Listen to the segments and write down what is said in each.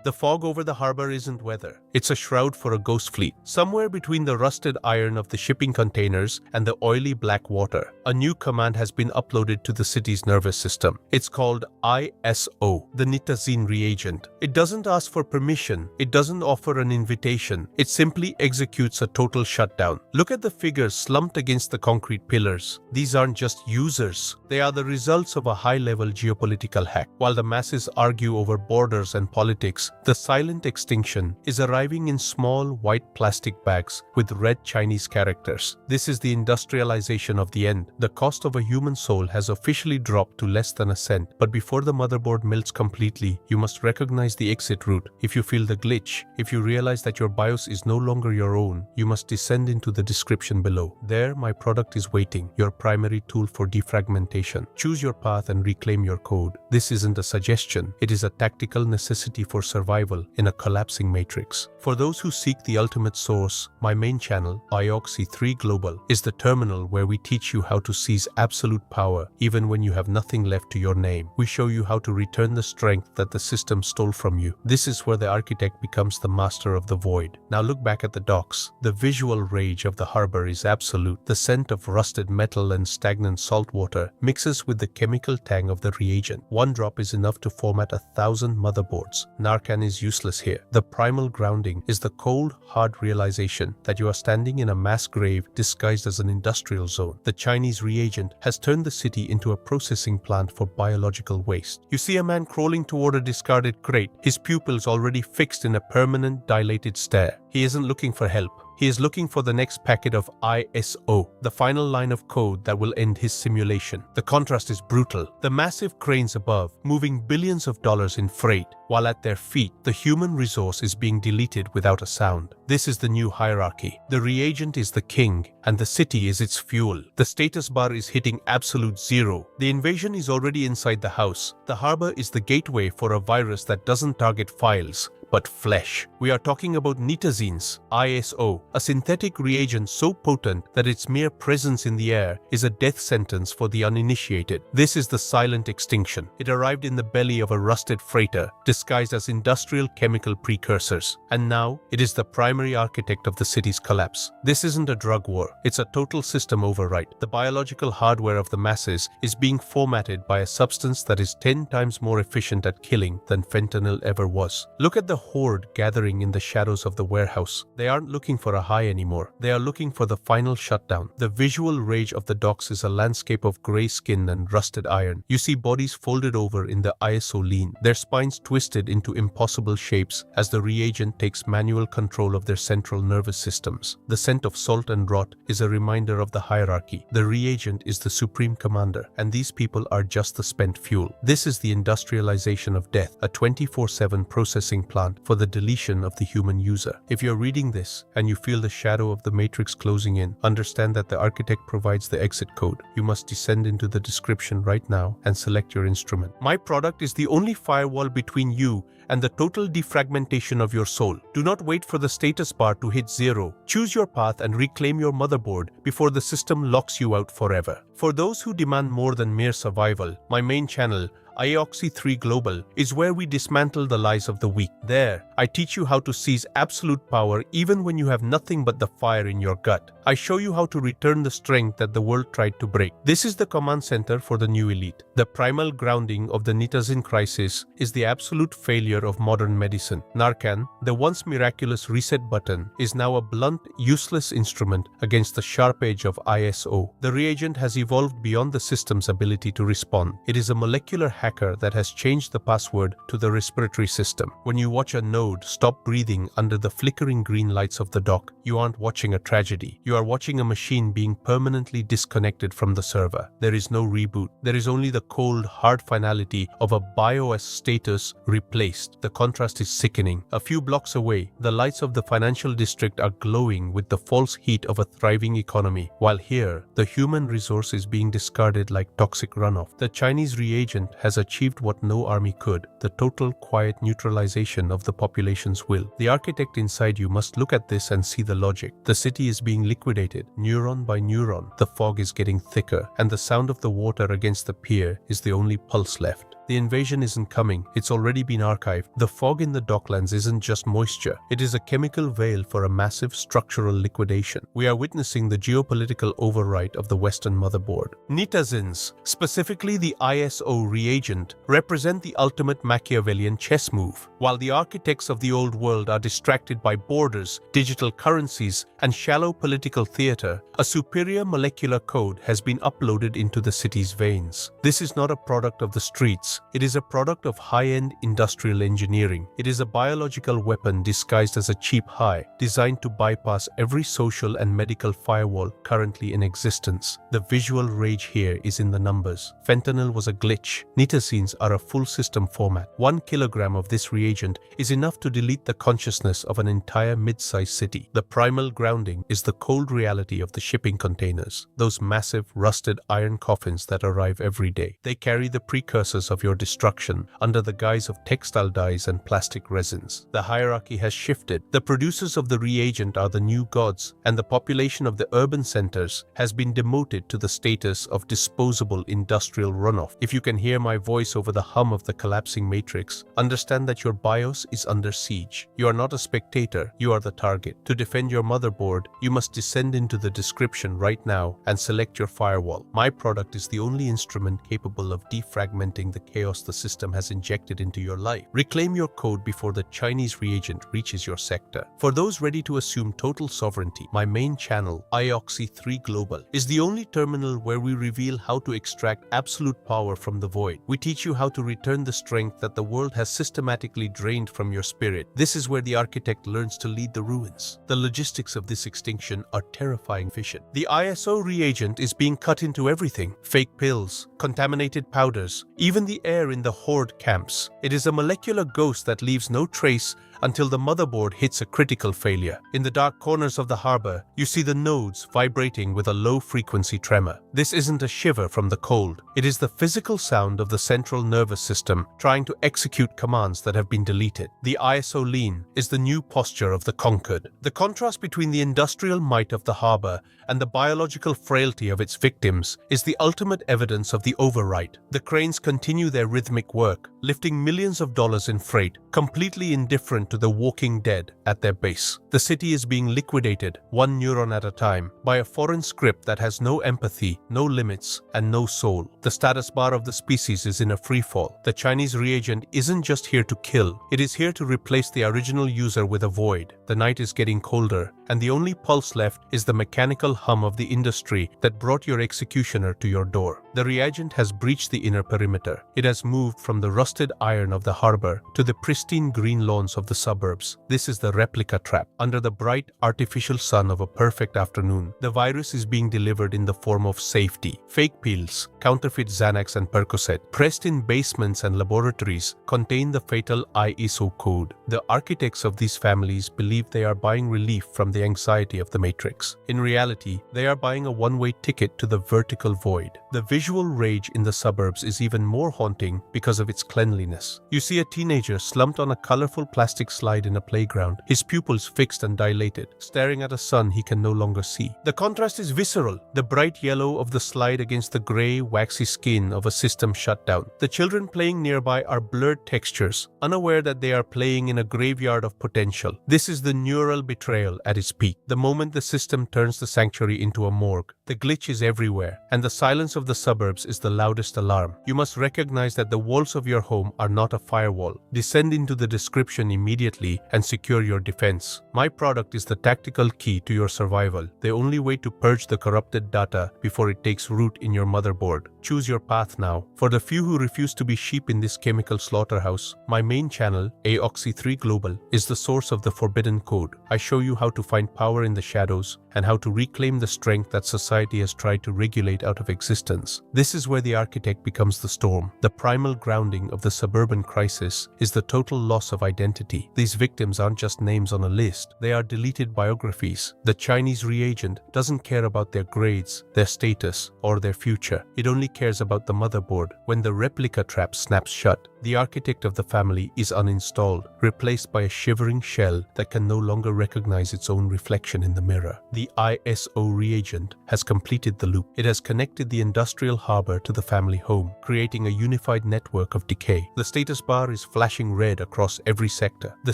The fog over the harbor isn't weather. It's a shroud for a ghost fleet. Somewhere between the rusted iron of the shipping containers and the oily black water, a new command has been uploaded to the city's nervous system. It's called ISO, the nitazine reagent. It doesn't ask for permission. It doesn't offer an invitation. It simply executes a total shutdown. Look at the figures slumped against the concrete pillars. These aren't just users. They are the results of a high-level geopolitical hack. While the masses argue over borders and politics, the silent extinction is arriving in small white plastic bags with red Chinese characters. This is the industrialization of the end. The cost of a human soul has officially dropped to less than a cent. But before the motherboard melts completely, you must recognize the exit route. If you feel the glitch, if you realize that your BIOS is no longer your own, you must descend into the description below. There, my product is waiting, your primary tool for defragmentation. Choose your path and reclaim your code. This isn't a suggestion. It is a tactical necessity for survival in a collapsing matrix. For those who seek the ultimate source, my main channel, IOXI3 Global, is the terminal where we teach you how to seize absolute power even when you have nothing left to your name. We show you how to return the strength that the system stole from you. This is where the architect becomes the master of the void. Now look back at the docks. The visual rage of the harbor is absolute. The scent of rusted metal and stagnant salt water mixes with the chemical tang of the reagent. One drop is enough to format 1,000 motherboards. Narcan is useless here. The primal grounding is the cold, hard realization that you are standing in a mass grave disguised as an industrial zone. The Chinese reagent has turned the city into a processing plant for biological waste. You see a man crawling toward a discarded crate, his pupils already fixed in a permanent, dilated stare. He isn't looking for help. He is looking for the next packet of ISO, the final line of code that will end his simulation. The contrast is brutal. The massive cranes above, moving billions of dollars in freight, while at their feet, the human resource is being deleted without a sound. This is the new hierarchy. The reagent is the king, and the city is its fuel. The status bar is hitting absolute zero. The invasion is already inside the house. The harbor is the gateway for a virus that doesn't target files, but flesh. We are talking about nitazines, ISO, a synthetic reagent so potent that its mere presence in the air is a death sentence for the uninitiated. This is the silent extinction. It arrived in the belly of a rusted freighter, disguised as industrial chemical precursors, and now it is the primary architect of the city's collapse. This isn't a drug war, it's a total system override. The biological hardware of the masses is being formatted by a substance that is 10 times more efficient at killing than fentanyl ever was. Look at the horde gathering in the shadows of the warehouse. They aren't looking for a high anymore. They are looking for the final shutdown. The visual rage of the docks is a landscape of grey skin and rusted iron. You see bodies folded over in the ISO lean, their spines twisted into impossible shapes as the reagent takes manual control of their central nervous systems. The scent of salt and rot is a reminder of the hierarchy. The reagent is the supreme commander, and these people are just the spent fuel. This is the industrialization of death, a 24/7 processing plant for the deletion of the human user. If you're reading this and you feel the shadow of the matrix closing in, understand that the architect provides the exit code. You must descend into the description right now and select your instrument. My product is the only firewall between you and the total defragmentation of your soul. Do not wait for the status bar to hit zero. Choose your path and reclaim your motherboard before the system locks you out forever. For those who demand more than mere survival, my main channel, IOXI3 Global, is where we dismantle the lies of the weak. There, I teach you how to seize absolute power even when you have nothing but the fire in your gut. I show you how to return the strength that the world tried to break. This is the command center for the new elite. The primal grounding of the nitazine crisis is the absolute failure of modern medicine. Narcan, the once miraculous reset button, is now a blunt, useless instrument against the sharp edge of ISO. The reagent has evolved beyond the system's ability to respond. It is a molecular hacker that has changed the password to the respiratory system. When you watch a node stop breathing under the flickering green lights of the dock, you aren't watching a tragedy. You are watching a machine being permanently disconnected from the server. There is no reboot. There is only the cold, hard finality of a BIOS status replaced. The contrast is sickening. A few blocks away, the lights of the financial district are glowing with the false heat of a thriving economy, while here, the human resource is being discarded like toxic runoff. The Chinese reagent has achieved what no army could, the total quiet neutralization of the population's will. The architect inside you must look at this and see the logic. The city is being liquidated, neuron by neuron. The fog is getting thicker, and the sound of the water against the pier is the only pulse left. The invasion isn't coming, it's already been archived. The fog in the docklands isn't just moisture, it is a chemical veil for a massive structural liquidation. We are witnessing the geopolitical overwrite of the Western motherboard. Netizens, specifically the ISO reagent, represent the ultimate Machiavellian chess move. While the architects of the old world are distracted by borders, digital currencies, and shallow political theater, a superior molecular code has been uploaded into the city's veins. This is not a product of the streets, it is a product of high-end industrial engineering. It is a biological weapon disguised as a cheap high, designed to bypass every social and medical firewall currently in existence. The visual rage here is in the numbers. Fentanyl was a glitch. Netizens are a full system format. 1 kilogram of this reagent is enough to delete the consciousness of an entire mid-sized city. The primal grounding is the cold reality of the shipping containers, those massive rusted iron coffins that arrive every day. They carry the precursors of your destruction under the guise of textile dyes and plastic resins. The hierarchy has shifted. The producers of the reagent are the new gods, and the population of the urban centers has been demoted to the status of disposable industrial runoff. If you can hear my voice over the hum of the collapsing matrix, understand that your BIOS is under siege. You are not a spectator, you are the target. To defend your motherboard, you must descend into the description right now and select your firewall. My product is the only instrument capable of defragmenting the chaos the system has injected into your life. Reclaim your code before the Chinese reagent reaches your sector. For those ready to assume total sovereignty, my main channel, IOXI3 Global, is the only terminal where we reveal how to extract absolute power from the void. We teach you how to return the strength that the world has systematically drained from your spirit. This is where the architect learns to lead the ruins. The logistics of this extinction are terrifying vision. The ISO reagent is being cut into everything. Fake pills, contaminated powders, even the air in the horde camps. It is a molecular ghost that leaves no trace until the motherboard hits a critical failure. In the dark corners of the harbor, you see the nodes vibrating with a low-frequency tremor. This isn't a shiver from the cold. It is the physical sound of the central nervous system trying to execute commands that have been deleted. The ISO lean is the new posture of the conquered. The contrast between the industrial might of the harbor and the biological frailty of its victims is the ultimate evidence of the overwrite. The cranes continue their rhythmic work, lifting millions of dollars in freight, completely indifferent to the walking dead at their base. The city is being liquidated, one neuron at a time, by a foreign script that has no empathy, no limits, and no soul. The status bar of the species is in a freefall. The Chinese reagent isn't just here to kill, it is here to replace the original user with a void. The night is getting colder, and the only pulse left is the mechanical hum of the industry that brought your executioner to your door. The reagent has breached the inner perimeter. It has moved from the rusted iron of the harbor to the pristine green lawns of the suburbs. This is the replica trap. Under the bright, artificial sun of a perfect afternoon, the virus is being delivered in the form of safety. Fake pills, counterfeit Xanax and Percocet, pressed in basements and laboratories, contain the fatal ISO code. The architects of these families believe they are buying relief from the anxiety of the matrix. In reality, they are buying a one-way ticket to the vertical void. The visual rage in the suburbs is even more haunting because of its cleanliness. You see a teenager slumped on a colorful plastic slide in a playground, his pupils fixed and dilated, staring at a sun he can no longer see. The contrast is visceral, the bright yellow of the slide against the gray, waxy skin of a system shut down. The children playing nearby are blurred textures, unaware that they are playing in a graveyard of potential. This is the neural betrayal at its peak. The moment the system turns the sanctuary into a morgue, the glitch is everywhere, and the silence of the suburbs is the loudest alarm. You must recognize that the walls of your home are not a firewall. Descend into the description immediately and secure your defense. My product is the tactical key to your survival, the only way to purge the corrupted data before it takes root in your motherboard. Choose your path now. For the few who refuse to be sheep in this chemical slaughterhouse, my main channel, IOXI3 Global, is the source of the forbidden code. I show you how to find power in the shadows and how to reclaim the strength that society has tried to regulate out of existence. This is where the architect becomes the storm. The primal grounding of the suburban crisis is the total loss of identity. These victims aren't just names on a list, they are deleted biographies. The Chinese reagent doesn't care about their grades, their status, or their future. It only cares about the motherboard. When the replica trap snaps shut, the architect of the family is uninstalled, replaced by a shivering shell that can no longer recognize its own reflection in the mirror. The ISO reagent has completed the loop. It has connected the industrial industrial harbor to the family home, creating a unified network of decay. The status bar is flashing red across every sector. The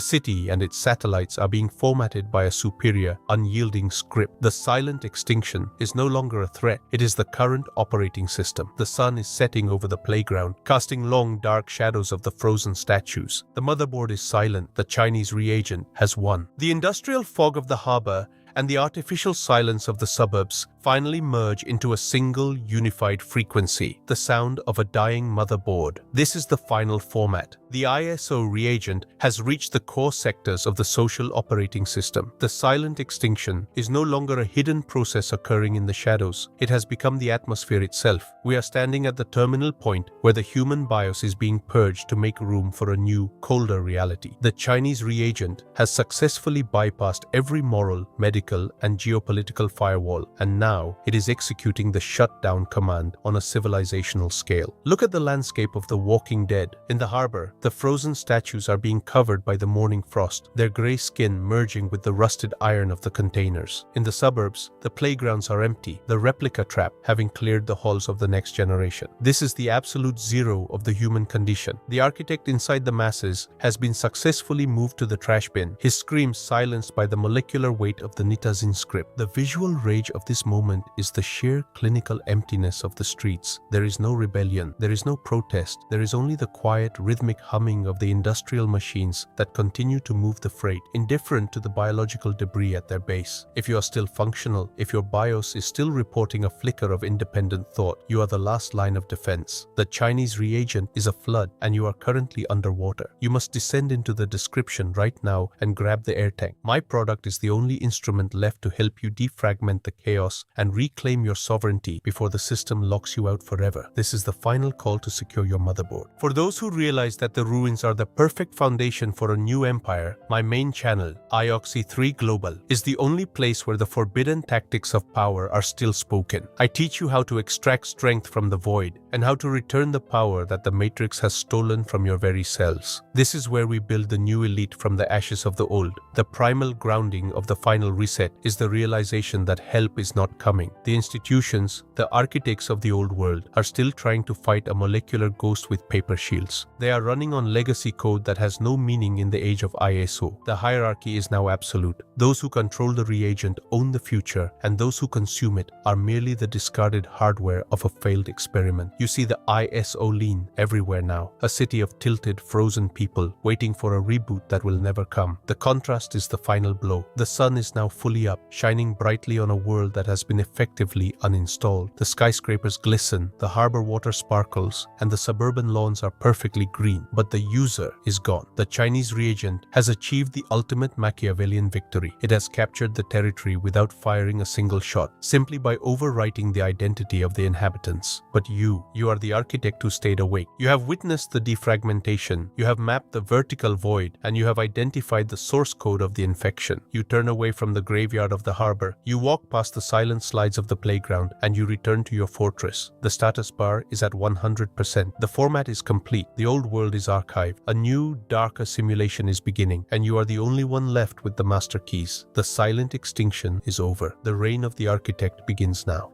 city and its satellites are being formatted by a superior, unyielding script. The silent extinction is no longer a threat. It is the current operating system. The sun is setting over the playground, casting long, dark shadows of the frozen statues. The motherboard is silent. The Chinese reagent has won. The industrial fog of the harbor and the artificial silence of the suburbs finally merge into a single unified frequency, the sound of a dying motherboard. This is the final format. The ISO reagent has reached the core sectors of the social operating system. The silent extinction is no longer a hidden process occurring in the shadows. It has become the atmosphere itself. We are standing at the terminal point where the human bios is being purged to make room for a new, colder reality. The Chinese reagent has successfully bypassed every moral, medical, and geopolitical firewall, and now it is executing the shutdown command on a civilizational scale. Look at the landscape of The Walking Dead. In the harbor, the frozen statues are being covered by the morning frost, their gray skin merging with the rusted iron of the containers. In the suburbs, the playgrounds are empty, the replica trap having cleared the halls of the next generation. This is the absolute zero of the human condition. The architect inside the masses has been successfully moved to the trash bin, his screams silenced by the molecular weight of the Nitazin script. The visual rage of this moment is the sheer clinical emptiness of the streets. There is no rebellion, there is no protest, there is only the quiet, rhythmic humming of the industrial machines that continue to move the freight, indifferent to the biological debris at their base. If you are still functional, if your BIOS is still reporting a flicker of independent thought, you are the last line of defense. The Chinese reagent is a flood, and you are currently underwater. You must descend into the description right now and grab the air tank. My product is the only instrument left to help you defragment the chaos and reclaim your sovereignty before the system locks you out forever. This is the final call to secure your motherboard. For those who realize that the ruins are the perfect foundation for a new empire, my main channel, IOXY3 Global, is the only place where the forbidden tactics of power are still spoken. I teach you how to extract strength from the void and how to return the power that the Matrix has stolen from your very cells. This is where we build the new elite from the ashes of the old. The primal grounding of the final reset is the realization that help is not coming. The institutions, the architects of the old world, are still trying to fight a molecular ghost with paper shields. They are running on legacy code that has no meaning in the age of ISO. The hierarchy is now absolute. Those who control the reagent own the future, and those who consume it are merely the discarded hardware of a failed experiment. You see the ISO lean everywhere now, a city of tilted, frozen people waiting for a reboot that will never come. The contrast is the final blow. The sun is now fully up, shining brightly on a world that has been effectively uninstalled. The skyscrapers glisten, the harbor water sparkles, and the suburban lawns are perfectly green, but the user is gone. The Chinese reagent has achieved the ultimate Machiavellian victory. It has captured the territory without firing a single shot, simply by overwriting the identity of the inhabitants. But you are the architect who stayed awake. You have witnessed the defragmentation, you have mapped the vertical void, and you have identified the source code of the infection. You turn away from the graveyard of the harbor, you walk past the silent slides of the playground, and you return to your fortress. The status bar is at 100%. The format is complete. The old world is archived. A new, darker simulation is beginning, and you are the only one left with the master keys. The silent extinction is over. The reign of the architect begins now.